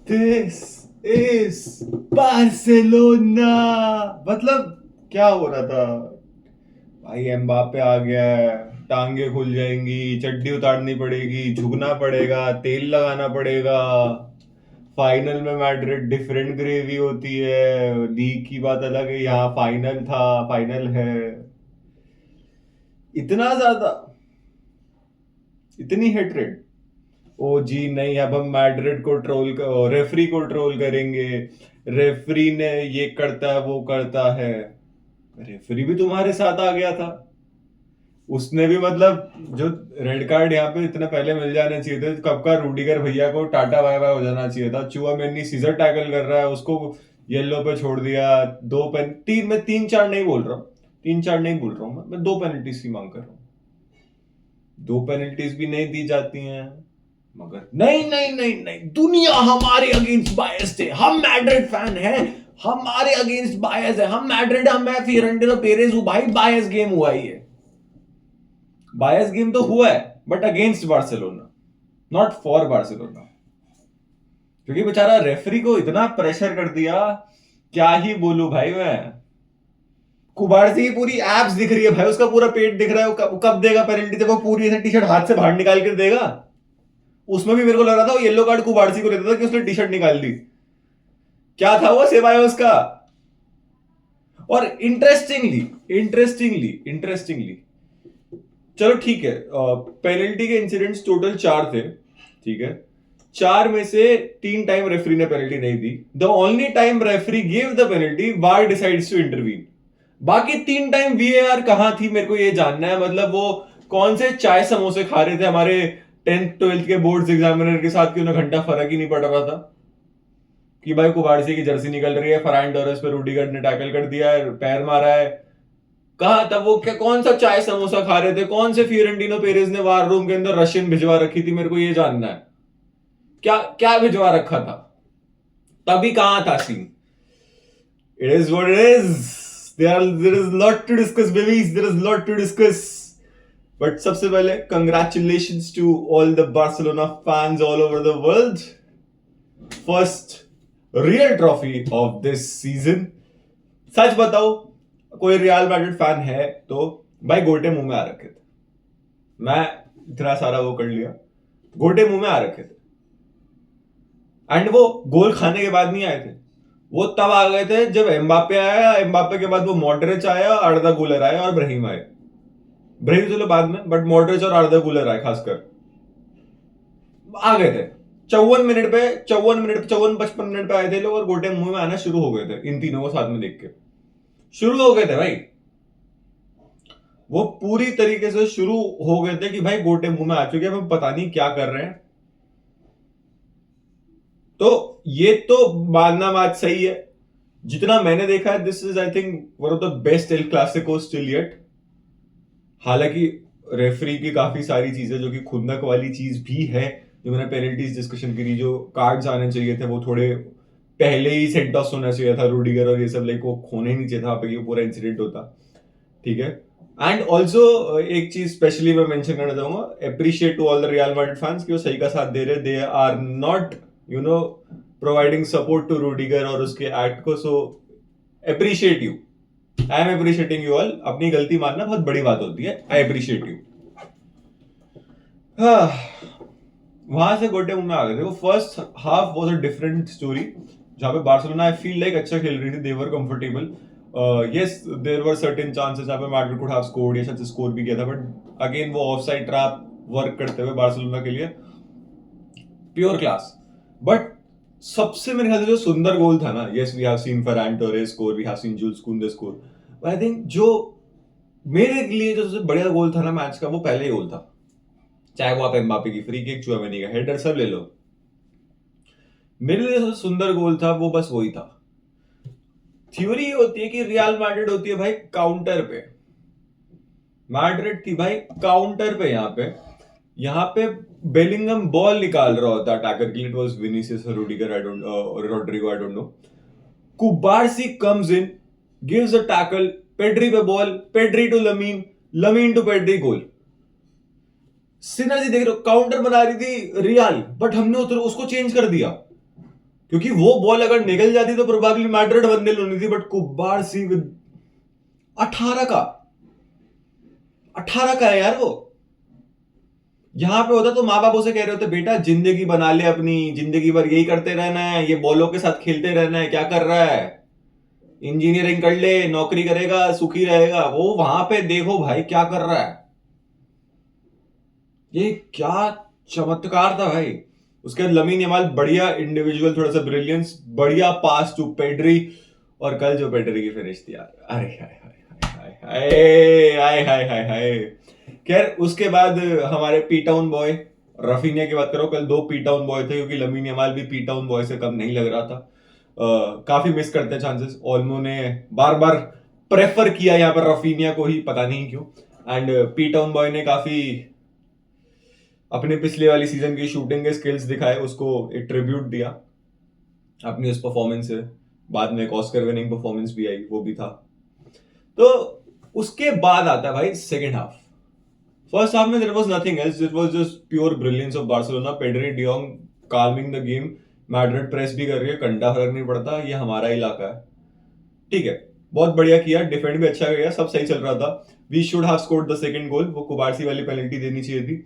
This is Barcelona. मतलब क्या हो रहा था भाई? एम्बापे आ गया है, टांगे खुल जाएंगी, चड्डी उतारनी पड़ेगी, झुकना पड़ेगा, तेल लगाना पड़ेगा। फाइनल में मैड्रिड डिफरेंट ग्रेवी होती है, लीग की बात अलग है, यहाँ फाइनल था, फाइनल है। इतना ज्यादा, इतनी हेट्रेड। ओ जी नहीं, अब हम मैड्रिड को ट्रोल, रेफरी को ट्रोल करेंगे। रेफरी ने ये करता है, वो करता है। रेफरी भी तुम्हारे साथ आ गया था। उसने भी मतलब जो रेड कार्ड यहाँ पे इतने पहले मिल जाने चाहिए थे, कब का रूडिगर भैया को टाटा बाय बाय हो जाना चाहिए था। चुआमेनी सीजर टैकल कर रहा है, उसको येलो पे छोड़ दिया। दो पेन तीन, मैं तीन चार नहीं बोल रहा हूँ, तीन चार नहीं बोल रहा हूँ, मैं दो पेनल्टीज की मांग कर रहा हूँ। दो पेनल्टीज भी नहीं दी जाती हैं। मगर नहीं नहीं नहीं नहीं, दुनिया हमारे अगेंस्ट बायस थे, हम मैड्रिड फैन हैं, हमारे अगेंस्ट बायस है, हम मैड्रिड, हम मैं फियोरेंटिनो पेरेज हूं भाई। बायस गेम हुआ ही है, बायस गेम तो हुआ है, but against Barcelona, not for Barcelona. क्योंकि बेचारा रेफरी को इतना प्रेशर कर दिया, क्या ही बोलूं भाई मैं। कुबारसी की पूरी एब्स दिख रही है भाई, उसका पूरा पेट दिख रहा है। वो कब देगा पेनल्टी? जब वो पूरी ऐसे टी शर्ट हाथ से बाहर निकाल कर देगा। उसमें भी मेरे को लग रहा था वो येलो कार्ड कुबारसी को देता था कि उसने टी शर्ट निकाल दी। क्या था वो सेबायोस का। और इंटरेस्टिंगली चलो ठीक है, पेनल्टी के इंसिडेंट्स टोटल चार थे, ठीक है। चार में से तीन टाइम रेफरी ने पेनल्टी नहीं दी। The only time referee give the penalty, VAR decides to intervene. बाकी तीन टाइम वीएआर कहां थी, मेरे को ये जानना है। मतलब वो कौन से चाय समोसे खा रहे थे हमारे 10th 12th के बोर्ड एग्जामिनर के साथ कि उन्हें घंटा फर्क ही नहीं पड़ रहा था कि भाई कुबारसी की जर्सी निकल रही है, फरान टोरेस पे रूडीगर ने टैकल कर दिया है, पैर मारा है। कहा था वो, क्या कौन सा चाय समोसा खा रहे थे? कौन से फियोरेंटिनो पेरेज ने वार रूम के अंदर रशियन भिजवा रखी थी? मेरे को ये जानना है, क्या क्या भिजवा रखा था? तभी कहां था scene? It is what it is. There is lot to discuss babies, there is lot to discuss. But सबसे पहले congratulations to all the Barcelona fans all over the world. First real trophy of this season. सच बताओ, कोई real Madrid fan है तो भाई गोटे मुंह में आ रखे थे। मैं इतना सारा वो कर लिया, गोटे मुंह में आ रखे थे। एंड वो गोल खाने के बाद नहीं आए थे, वो तब आ गए थे जब एम्बापे आया, एम्बापे के बाद वो मॉडरिच आया, अर्दा गुलर आया और ब्राहीम आए। ब्राहीम चलो बाद में, बट मॉडरिच और अर्दा गुलर आए खासकर, आ गए थे। 54 मिनट पे, 54 मिनट, 54-55 मिनट पे आए थे लोग और गोटे मुंह में आना शुरू हो गए थे। इन तीनों को साथ में देख के शुरू हो गए थे भाई, वो पूरी तरीके से शुरू हो गए थे कि भाई गोटे मुंह में आ चुके हैं, हम पता नहीं क्या कर रहे हैं। तो ये तो मानना बात सही है। जितना मैंने देखा है, this is I think one of the best El Clasico still yet. हालांकि रेफरी की काफी सारी चीजें जो कि खुंदक वाली चीज भी है, जो मैंने पेनल्टीज डिस्कशन करी, जो कार्ड्स आने चाहिए थे वो थोड़े पहले ही सेंट ऑफ होना चाहिए था, रूडिगर और ये सब, लाइक वो खोने ही नहीं चाहिए था, पे पूरा इंसिडेंट होता, ठीक है। एंड ऑल्सो एक चीज स्पेशली मैं मेंशन करना चाहूंगा, appreciate to all the Real Madrid fans कि वो सही का साथ दे रहे, they are not providing support to Rudiger और उसके एक्ट को। So appreciate you, I am appreciating you all. अपनी गलती मानना बहुत बड़ी बात होती है, आई अप्रिशिएट यू। वहां से गोटे मुंह में आ गए थे। वो first half was a different story, जहां पे बार्सिलोना आई फील लाइक अच्छा खेल रही थी, they were comfortable. Yes, there were certain chances जहां पे मैड्रिड कुड हैव स्कोर्ड या शायद से स्कोर भी किया था, बट अगेन वो ऑफसाइड ट्रैप वर्क करते हुए बार्सिलोना के लिए प्योर क्लास। बट सबसे मेरे ख्याल से जो सुंदर गोल था ना, yes we have seen Ferran Torres score, we have seen Jules Kounde score, but I think जो मेरे लिए जो सबसे बढ़िया गोल था ना मैच का, वो पहले ही गोल था। चाहे वो आप एम्बापे की फ्री किक, चुआमेनी का हेडर, सब ले लो, मेरे लिए सबसे सुंदर गोल था वो, बस वही था। थ्योरी ये होती है कि रियल मैड्रिड होती है भाई काउंटर पे, मैड्रिड थी भाई काउंटर पे। यहाँ पे बेलिंगम बॉल निकाल रहा होता अटैकर के लिए, इट वाज विनीसियस और रूडिगर, आई डोंट, और Rodrygo, I don't know. Cubarsi comes in, gives a tackle, Pedri पे ball, Pedri to Lamine, Lamine to Pedri, goal. Synergy देख रहे हो, काउंटर बना रही थी रियल, बट हमने उधर उसको चेंज कर दिया। क्योंकि वो बॉल अगर निकल जाती तो प्रोबेबली मैड्रिड 1-0 होनी थी, बट कुबारसी विद 18 का 18 का है यार वो। यहां पे होता तो माँ बाप उसे कह रहे होते बेटा जिंदगी बना ले अपनी, जिंदगी भर यही करते रहना है, ये बॉलों के साथ खेलते रहना है, क्या कर रहा है, इंजीनियरिंग कर ले, नौकरी करेगा, सुखी रहेगा। वो वहां पे देखो भाई क्या कर रहा है, ये क्या चमत्कार था भाई। उसके बाद लमीन यमाल बढ़िया इंडिविजुअल, थोड़ा सा ब्रिलियंस, बढ़िया पास टू पेड्री, और कल जो पेड्री की फिनिश थी यार, अरे हाय हाय हाय हाय हाय हाय हाय। खैर उसके बाद हमारे पी टाउन बॉय रफीनिया की बात करो, कल 2 पी टाउन बॉय थे, क्योंकि लमीन यमाल भी पी टाउन बॉय से कम नहीं लग रहा था। काफी मिस करते हैं चांसेस। ओल्मो ने बार बार प्रेफर किया यहाँ पर रफीनिया को ही, पता नहीं क्यों। एंड पी टाउन बॉय ने काफी अपने पिछले वाली सीजन की शूटिंग के स्किल्स दिखाए, उसको एक ट्रिब्यूट दिया अपनी उस परफॉर्मेंस से। बाद में एक ऑस्कर विनिंग परफॉर्मेंस भी आई, वो भी था। तो उसके बाद आता है भाई सेकेंड हाफ। फर्स्ट हाफ में there was nothing else, it was just pure brilliance of Barcelona, Pedri de Jong calming the game. Madrid press भी कर रही है, कंडा फर्क नहीं पड़ता, ये हमारा इलाका है, ठीक है। बहुत बढ़िया किया, डिफेंड भी अच्छा किया, सब सही चल रहा था। We should have scored the second goal, वो कुबारसी वाली पेनल्टी देनी चाहिए थी।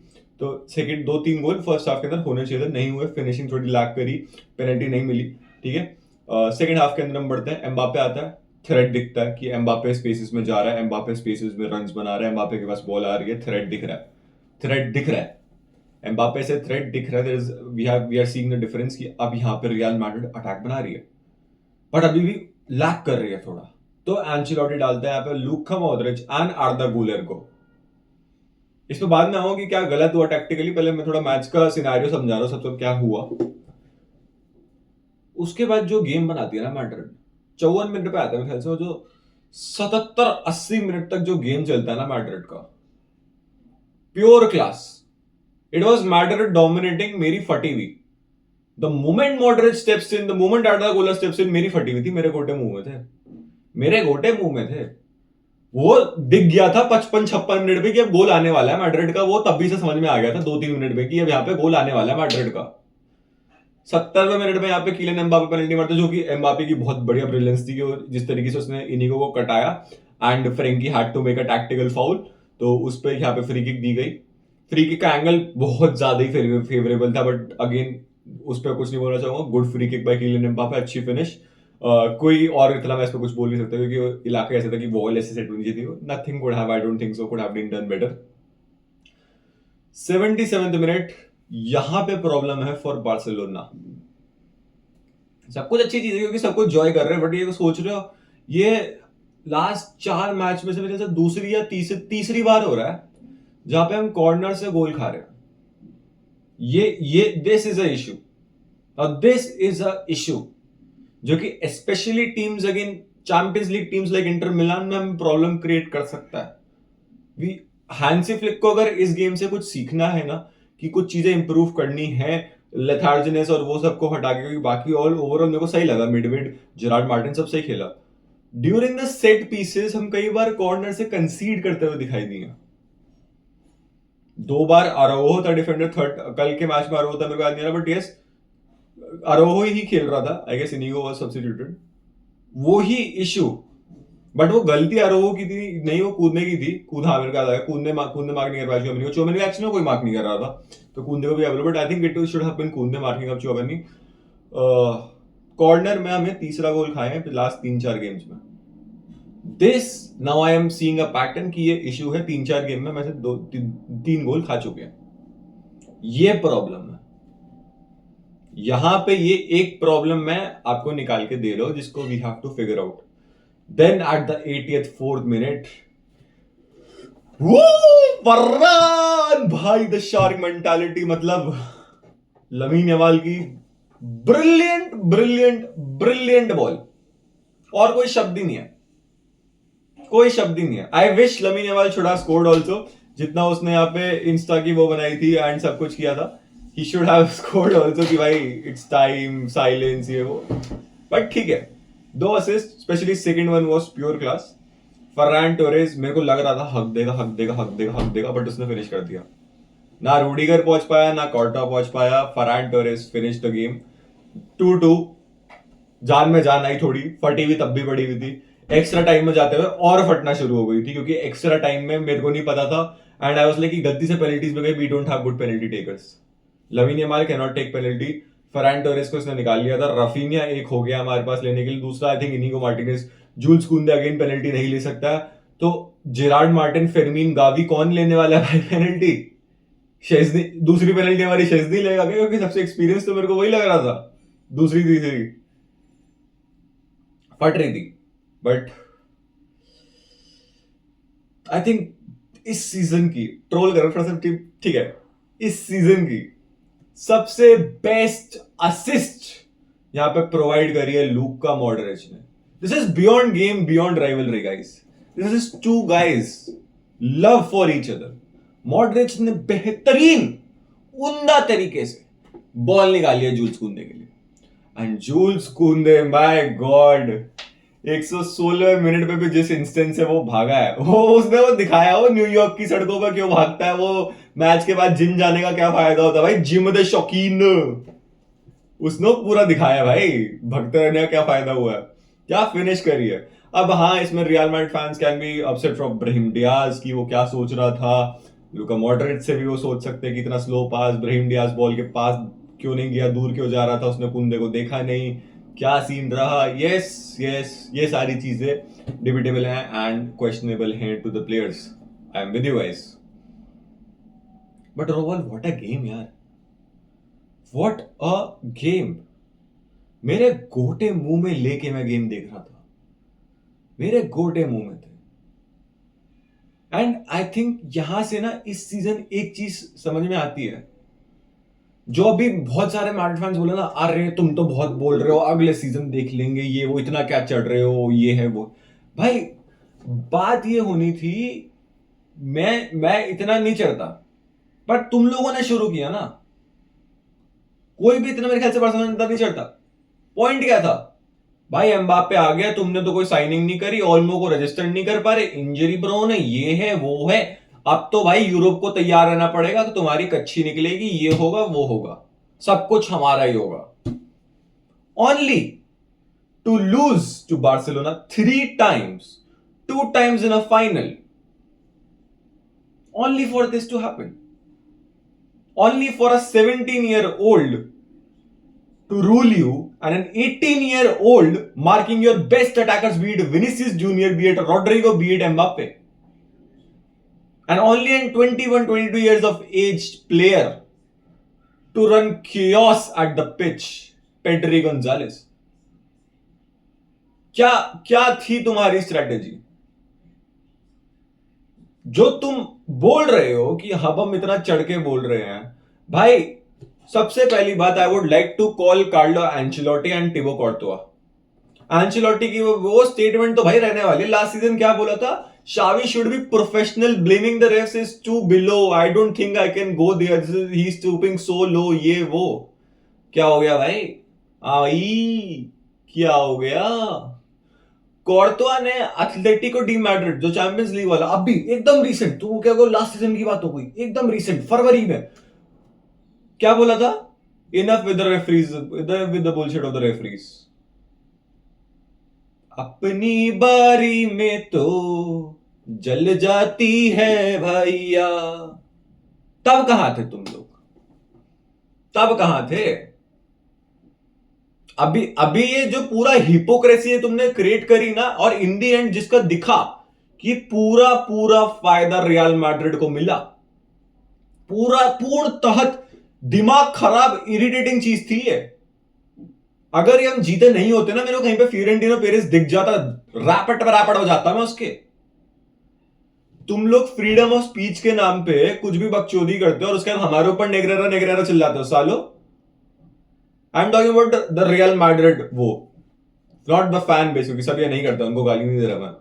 तो सेकंड 2-3 गोल फर्स्ट हाफ के अंदर होने चाहिए थे, नहीं हुए, फिनिशिंग थोड़ी लैक करी, पेनल्टी नहीं मिली, ठीक है। सेकंड हाफ के अंदर हम बढ़ते हैं, एम्बापे आता है, थ्रेड दिखता है कि एम्बापे स्पेसेस में जा रहा है, एम्बापे स्पेसेस में रन्स बना रहा है, एम्बापे के पास बॉल आ रही है, थ्रेड दिख रहा है, थ्रेड दिख रहा है, एम्बापे से थ्रेड दिख रहा है। We are seeing the difference कि अब यहाँ पे रियल मैड्रिड अटैक बना रही है, बट अभी भी लैक कर रही है थोड़ा। तो एंचेलोटी डालता है यहाँ पे लूका मॉड्रिच एंड आर्दा गुलर को। इसमें बाद में आऊंगा कि क्या गलत हुआ टैक्टिकली, पहले मैं थोड़ा मैच का सिनेरियो समझा रहा हूँ सबसे क्या हुआ। उसके बाद जो गेम बनाती है ना मैड्रिड, 54 मिनट पे आता है मेरे ख्याल से, वो जो 77-80 मिनट तक जो गेम चलता है ना मैड्रिड का, pure class. It was Madrid dominating, मेरी फटी हुई। The moment moderate steps in, the moment आर्दा गुलर स्टेप्स इन, मेरी फटी हुई थी, मेरे गोटे मुंह में थे, मेरे गोटे मुंह में थे। वो दिख गया था 55-56 मिनट में कि अब गोल आने वाला है मैड्रिड का, वो तभी से समझ में आ गया था 2-3 मिनट में कि अब यहाँ पे गोल आने वाला है मैड्रिड का। 70वें मिनट में यहाँ पे कीलियन एम्बापे पेनल्टी मारते, जो कि एम्बापे की बहुत बढ़िया ब्रिलियंस थी कि जिस तरीके से उसने इनिगो को कटाया, and Frenkie had to make a tactical foul, तो उस पर यहाँ पे फ्री किक दी गई। फ्री किक का एंगल बहुत ज्यादा ही फेवरेबल था, बट अगेन उस पर कुछ नहीं बोलना चाहूंगा, good free kick by Kylian Mbappe, अच्छी फिनिश। कोई और इतना मैं इस पर कुछ बोल नहीं सकता, क्योंकि इलाका ऐसा था कि बॉल ऐसे सेट होनी चाहिए थी, nothing could have, I don't think so could have been done better. 77th minute, यहां पे प्रॉब्लम है फॉर बार्सिलोना। सब कुछ अच्छी चीज है क्योंकि सब कुछ जॉय कर रहे हैं, बट ये सोच रहे हो ये लास्ट 4 मैच में से मेरे ख्याल से दूसरी या तीसरी बार हो रहा है जहां पे हम कॉर्नर से गोल खा रहे हैं। ये दिस इज अ इशू, और दिस इज अ इशू जो कि specially teams again champions league teams like Inter Milan में हम प्रॉब्लम क्रिएट कर सकता है। वी हैंसी फ्लिक को अगर इस गेम से कुछ सीखना है ना, कि कुछ चीजें इंप्रूव करनी है, लेथार्जीनेस और वो सबको हटा के, क्योंकि बाकी ऑल ओवरऑल मेरे को सही लगा, मिडविड जेरार्ड मार्टिन सब सही खेला। ड्यूरिंग द सेट पीसेस हम कई बार कॉर्नर से कंसीड करते हुए दिखाई दिए। 2 बार अरोहो था डिफेंडर, थर्ड कल के मैच में अरोहो था, मेरे को याद नहीं आ रहा, बट यस अरोहो ही खेल रहा था, I guess Inigo was substituted. वो ही इशू, बट वो गलती अरोहो की थी नहीं, वो कूदने की थी, हाँ मेरे को याद आया, कूदने मार्क नहीं कर पाया चौबनी को, चौबनी एक्चुअली में कोई मार्क नहीं कर रहा था, तो कूदने को भी available, but I think it should have been कूदने मार्किंग ऑफ चौबनी। कॉर्नर में हमें तीसरा गोल खाए हैं लास्ट 3-4 गेम्स में। This now I am seeing a pattern कि ये इशू है, 3-4 गेम में से 3 गोल खा चुके हैं, ये प्रॉब्लम है। यहां पे ये एक प्रॉब्लम मैं आपको निकाल के दे रहा हूं जिसको we have to figure out. Then at the 84th minute, Ferran भाई द शार्क मेंटालिटी, मतलब लमीन यमाल की ब्रिलियंट ब्रिलियंट ब्रिलियंट बॉल, और कोई शब्द ही नहीं है, कोई शब्द ही नहीं है। I wish lamin Yamal should have scored also, जितना उसने यहाँ पे इंस्टा की वो बनाई थी एंड सब कुछ किया था, he should have scored also कि भाई it's time, silence, ये वो, बट ठीक है। 2 assist, specially second one was pure class. Ferran Torres मेरे को लग रहा था हक देगा, बट उसने फिनिश कर दिया। ना रूडिगर पहुंच पाया, ना कॉर्टा पहुंच पाया, फर्रान टोरेस फिनिश द गेम 2-2। जान में जान आई, थोड़ी फटी हुई तब भी पड़ी हुई थी। एक्स्ट्रा टाइम में जाते हुए और फटना शुरू हो गई थी, क्योंकि एक्स्ट्रा टाइम में मेरे को नहीं पता था एंड आई वाज लाइक कि गलती से पेनल्टीज में गए, we don't have good penalty takers. Lamine Yamal can not take penalty, Ferran Torres को इसने निकाल लिया था, रफीनिया एक हो गया हमारे पास लेने के लिए, दूसरा I think Inigo Martinez, Jules Kounde again penalty नहीं ले सकता। तो जेरार्ड मार्टिन, फेरमीन, गावी कौन लेने वाला है भाई पेनल्टी? शेजनी, दूसरी पेनल्टी हमारी शेजनी लेगा क्या? क्योंकि सबसे एक्सपीरियंस तो मेरे को वही लग रहा था, दूसरी तीसरी फट रही थी। बट आई थिंक इस सीजन की, ट्रोल करो थोड़ा सा टीम, ठीक है, इस सीजन की सबसे बेस्ट असिस्ट यहां पे प्रोवाइड करी है लूका मॉडरिच ने। This is beyond game, beyond rivalry guys, this is two guys love for each other. Modric ने बेहतरीन उम्दा तरीके से बॉल निकाली है जूल्स कुंदे के लिए, and Jules Kounde my god 116 minute पे भी जिस इंस्टेंस से वो भागा है, वो उसने वो दिखाया, वो न्यूयॉर्क की सड़कों पर क्यों भागता है, वो मैच के बाद जिम जाने का क्या फायदा होता है भाई, जिम द शौकीन, उसने पूरा दिखाया भाई, भगते रहने का क्या फायदा हुआ है, क्या फिनिश करी है। अब हाँ, इसमें Real Madrid fans can be upset from Brahim Diaz की वो क्या सोच रहा था, लुका मॉडरिच से भी वो सोच सकते हैं कि इतना स्लो पास, ब्राहिम डियाज बॉल के पास क्यों नहीं गया, दूर क्यों जा रहा था, उसने कुंदे को देखा नहीं, क्या सीन रहा। यस यस, ये सारी चीजें डिबेटेबल हैं एंड क्वेश्चनेबल हैं to the players, I am with you guys. But overall what a game यार, व्हाट अ गेम। मेरे गोटे मुंह में लेके मैं गेम देख रहा था, मेरे गोटे मुंह में थे। एंड आई थिंक यहां से ना इस सीजन एक चीज समझ में आती है, जो अभी बहुत सारे मैड्रिड फैंस बोले ना, अरे तुम तो बहुत बोल रहे हो, अगले सीजन देख लेंगे, ये वो, इतना क्या चढ़ रहे हो, ये है वो। भाई बात ये होनी थी, मैं इतना नहीं चढ़ता, पर तुम लोगों ने शुरू किया ना, कोई भी इतना मेरे ख्याल से बार्सिलोना नहीं चढ़ता। पॉइंट क्या था भाई, एम्बाप्पे आ गया, तुमने तो कोई साइनिंग नहीं करी, ओल्मो को रजिस्टर नहीं कर पा रहे, इंजरी प्रोन है, ये है वो है, अब तो भाई यूरोप को तैयार रहना पड़ेगा, तो तुम्हारी कच्ची निकलेगी, ये होगा वो होगा, सब कुछ हमारा ही होगा। Only to lose to Barcelona 3 times, 2 times in a final, only for this to happen, only for a 17-year-old to rule you, and an 18-year-old marking your best attackers, be it Vinicius Junior, be it Rodrigo, be it Mbappe, and only in 21, 22 years of age player to run chaos at the pitch, Pedri Gonzalez. क्या क्या थी तुम्हारी strategy, जो तुम बोल रहे हो कि हम इतना चढ़ के बोल रहे हैं? भाई सबसे पहली बात, I would like to call Carlo Ancelotti and Thibaut Courtois. Ancelotti की वो स्टेटमेंट तो भाई रहने वाली, लास्ट सीजन क्या बोला था, Xavi should be professional, blaming the refs is too below, I don't think I can go there, he is stooping so low, ये वो। क्या हो गया भाई, आई क्या हो गया? कोर्तोआ ने एथलेटिको डी मैड्रिड, जो चैंपियंस लीग वाला, अभी एकदम रिसेंट, तो क्या लास्ट सीजन की बात हो गई, एकदम रिसेंट फरवरी में क्या बोला था, enough with the referees, with the bullshit of the referees, अपनी बारी में तो जल जाती है भैया। तब कहां थे तुम लोग, तब कहां थे? अभी ये जो पूरा हिपोक्रेसी है तुमने क्रिएट करी ना, और इन दी एंड जिसका दिखा कि पूरा पूरा फायदा रियल मैड्रिड को मिला, पूरा पूर्ण तहत दिमाग खराब इरिटेटिंग चीज थी ये। अगर ये हम जीते नहीं होते ना, मेरे को कहीं पे फ्लोरेंटिनो पेरेस दिख जाता, रैपट हो जाता मैं उसके। तुम लोग फ्रीडम ऑफ स्पीच के नाम पे कुछ भी बकचोदी करते हो और उसके बाद हमारे ऊपर नेग्रेरा नेग्रेरा चिल्लाते हो सालो। I am talking about the Real Madrid, वो नॉट द फैन बेस, क्योंकि सब ये नहीं करता, उनको गाली नहीं दे रहा मैं।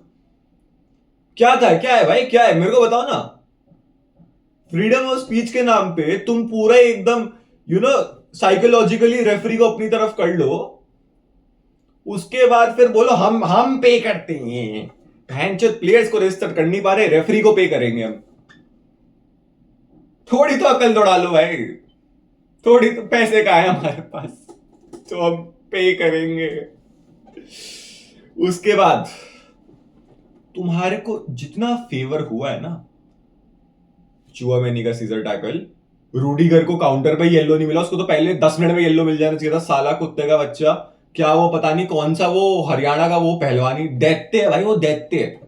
क्या था, क्या है भाई, क्या है मेरे को बताओ ना। फ्रीडम ऑफ स्पीच के नाम पे तुम पूरा एकदम साइकोलॉजिकली रेफरी को अपनी तरफ कर लो, उसके बाद फिर बोलो हम पे करते हैं, भैंचोद प्लेयर्स को रजिस्टर कर नहीं पा रहे, रेफरी को पे करेंगे हम। थोड़ी तो अकल दौड़ा लो भाई, थोड़ी तो पैसे का है हमारे पास, तो हम पे करेंगे। उसके बाद तुम्हारे को जितना फेवर हुआ है ना, चुआमेनी का सीजर टैकल, रूडीगर को काउंटर पे येलो नहीं मिला, उसको तो पहले 10 मिनट में येलो मिल जाना चाहिए था, साला कुत्ते का बच्चा। क्या वो पता नहीं कौन सा वो हरियाणा का वो पहलवानी दैत्य है भाई, वो दैत्य है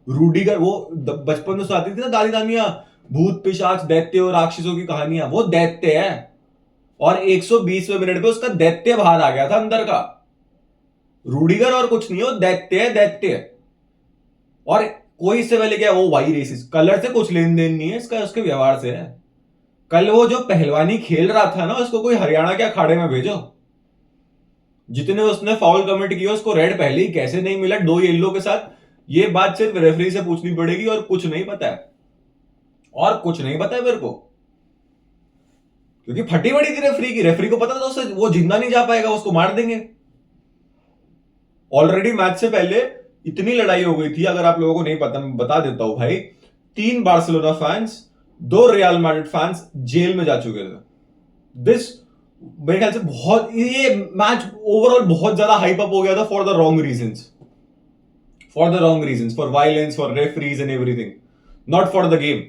रूडीगर। वो बचपन में सुनाती थी ना दादी नानियां, भूत पिशाच दैत्य और राक्षसों की कहानियां, वो दैत्य है। और 120वें मिनट पे उसका दैत्य बाहर आ गया था अंदर का। रूडीगर और कुछ नहीं है, वो दैत्य है, दैत्य है। और कोई इससे पहले क्या, वो वाई रेसिस, कलर से कुछ लेन देन नहीं है इसका, उसके व्यवहार से है। कल वो जो पहलवानी खेल रहा था ना, उसको कोई हरियाणा के अखाड़े में भेजो। जितने उसने फाउल कमिट किया, उसको रेड पहले ही कैसे नहीं मिला 2 येलो के साथ, ये बात सिर्फ रेफरी से पूछनी पड़ेगी। और कुछ नहीं पता है, और कुछ नहीं पता है मेरे को, क्योंकि फटी बड़ी थी रेफरी की। रेफरी को पता था उससे वो जिंदा नहीं जा पाएगा, उसको मार देंगे। ऑलरेडी मैच से पहले इतनी लड़ाई हो गई थी, अगर आप लोगों को नहीं पता मैं बता देता हूं भाई। 3 Barcelona fans, 2 Real Madrid fans jail में जा चुके थे। दिस मेरे ख्याल से बहुत, ये मैच ओवरऑल बहुत ज्यादा हाइप अप हो गया था for the wrong reasons, for violence, for referees and everything, not for the game.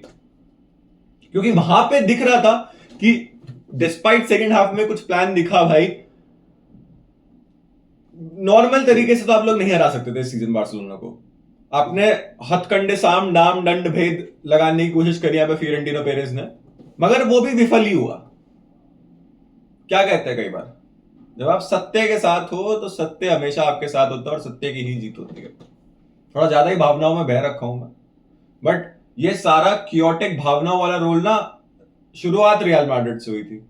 क्योंकि वहां पे दिख रहा था कि डिस्पाइट सेकेंड हाफ में कुछ प्लान दिखा भाई, नॉर्मल तरीके से तो आप लोग नहीं हरा सकते थे इस सीजन बार्सिलोना को। आपने हथकंडे साम डाम दंड भेद लगाने की कोशिश करी यहाँ पे फियोरेंटिनो पेरेज ने, मगर वो भी विफल ही हुआ। क्या कहते हैं कई बार, जब आप सत्य के साथ हो तो सत्य हमेशा आपके साथ होता है और सत्य की ही जीत होती है। थोड़ा ज्यादा ही भावनाओं में बह रखा हूं मैं, बट ये सारा क्योटिक भावनाओं वाला रोल ना शुरुआत रियल मैड्रिड से हुई थी।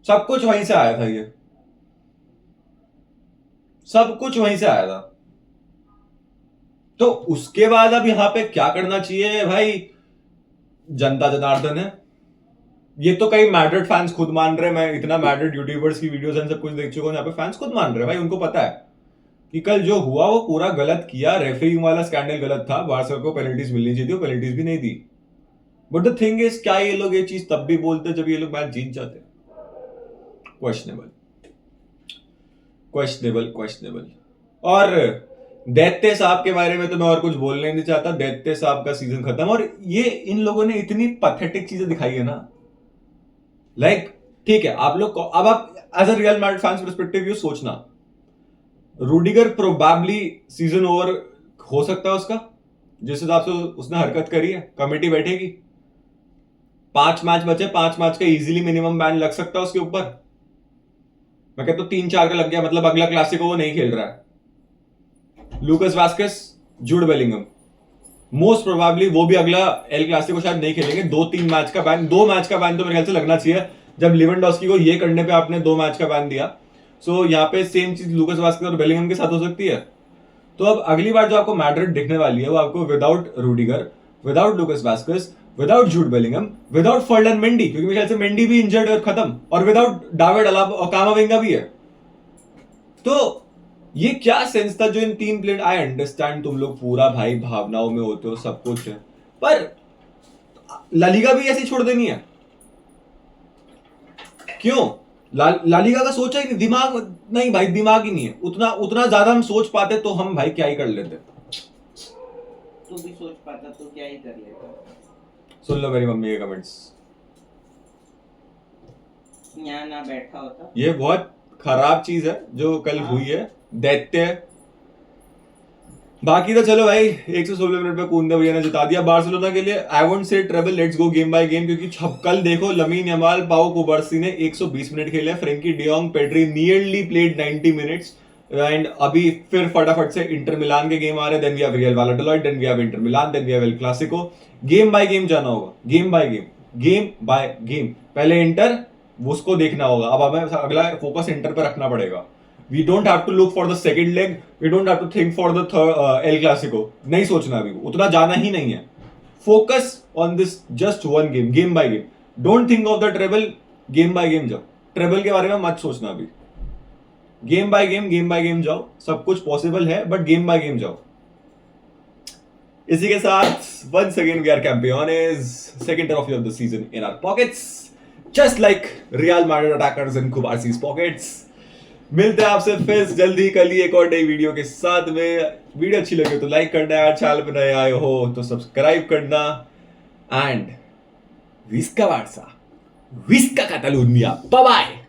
सब कुछ वहीं से आया था, ये सब कुछ वहीं से आया था। तो उसके बाद अब यहां पे क्या करना चाहिए भाई, जनता जनार्दन है। ये तो कई मैड्रिड फैंस खुद मान रहे हैं, मैं इतना मैड्रिड यूट्यूबर्स की वीडियोस एंड सब कुछ देख चुका हूं, यहाँ पे फैंस खुद मान रहे हैं भाई, उनको पता है कि कल जो हुआ वो पूरा गलत किया, रेफरिंग वाला स्कैंडल गलत था, बार्सा को पेनल्टीज मिलनी चाहिए थी, पेनल्टीज भी नहीं दी। बट द थिंग इज, क्या ये लोग ये चीज तब भी बोलते जब ये लोग मैच जीत जाते? Questionable, questionable, questionable. और दैत्य साहब के बारे में तो मैं और कुछ बोलने नहीं चाहता, दैत्य साहब का सीजन खत्म। और ये इन लोगों ने इतनी पैथेटिक चीजें दिखाई है ना, लाइक ठीक है, आप लोग अब आप as a Real Madrid fans perspective you सोचना, रूडिगर प्रोबेबली सीजन ओवर हो सकता है उसका, जिस हिसाब से उसने हरकत करी है। कमेटी बैठेगी, 5 मैच बचे, 5 मैच का इजीली मिनिमम बैन लग सकता है उसके ऊपर। मैं कहता हूं 3-4 का लग गया, मतलब अगला क्लासिको वो नहीं खेल रहा है। Lucas Vazquez, Jude Bellingham, most probably वो भी अगला एल क्लासिको शायद नहीं खेलेंगे। 2-3 मैच का बैन, 2 मैच का बैन तो मेरे ख्याल से लगना चाहिए, जब लिवेंडोस्की को ये करने पे आपने 2 मैच का बैन दिया। सो यहाँ पे सेम चीज लूकास वास्केस और बेलिंगम के साथ हो सकती है। तो अब अगली बार जो आपको मैड्रिड दिखने वाली है, वो आपको without Rudiger, without Lucas Vazquez, without Jude Bellingham, without Ferland Mendy, क्योंकि मेरे ख्याल से मेंडी भी इंजर्ड और खत्म, और विदाउट डेविड अलाबा और कामाविंगा भी है। तो ये क्या सेंस था जो इन 3 प्लेयर, आई अंडरस्टैंड तुम लोग पूरा भाई भावनाओं में होते हो, सब कुछ है, पर लालिगा भी ऐसी छोड़ देनी है क्यों? लालिगा का सोचा ही नहीं, दिमाग नहीं भाई, दिमाग ही नहीं है उतना, उतना ज्यादा हम सोच पाते तो हम भाई क्या ही कर लेते। तू भी सोच पाता तो क्या ही कर लेता। सुन लो मेरी मम्मी के कमेंट्स, यहाँ ना बैठा होता। ये बहुत खराब चीज है जो कल हुई है, दैत्य। बाकी तो चलो भाई, 116 मिनट में कूंदे भैया ने जिता दिया बार्सिलोना के लिए। I won't say treble, let's go game by game, क्योंकि कल देखो लमीन यमाल, पाओ कुबार्सी ने 120 मिनट खेले, Frenkie de Jong, Pedri nearly played 90 minutes, and अभी फिर फटाफट से इंटर मिलान के गेम आ रहे हैं, then we have Real Valladolid, then we have Inter Milan, then we have El Clasico. Game by game जाना होगा, game by game, game by game. पहले इंटर, उसको देखना होगा, अब हमें अगला फोकस इंटर पर रखना पड़ेगा। We don't have to look for the second leg. We don't have to think for the El Clasico. नहीं सोचना अभी, उतना जाना ही नहीं है। Focus on this just one game, game by game. Don't think of the treble, game by game जाओ। treble के बारे में मत सोचना अभी। Game by game जाओ। सब कुछ पॉसिबल है, बट game by game जाओ। इसी के साथ once again we are campeones, second trophy of the season in our pockets, just like Real Madrid attackers in Kubarsi's pockets. मिलते हैं आपसे फिर जल्दी कल ही एक और नई वीडियो के साथ में। वीडियो अच्छी लगे तो लाइक करना है, चैनल पर नए आए हो तो सब्सक्राइब करना एंड विस्का वार्सा विस्का कातालुनिया। Bye bye.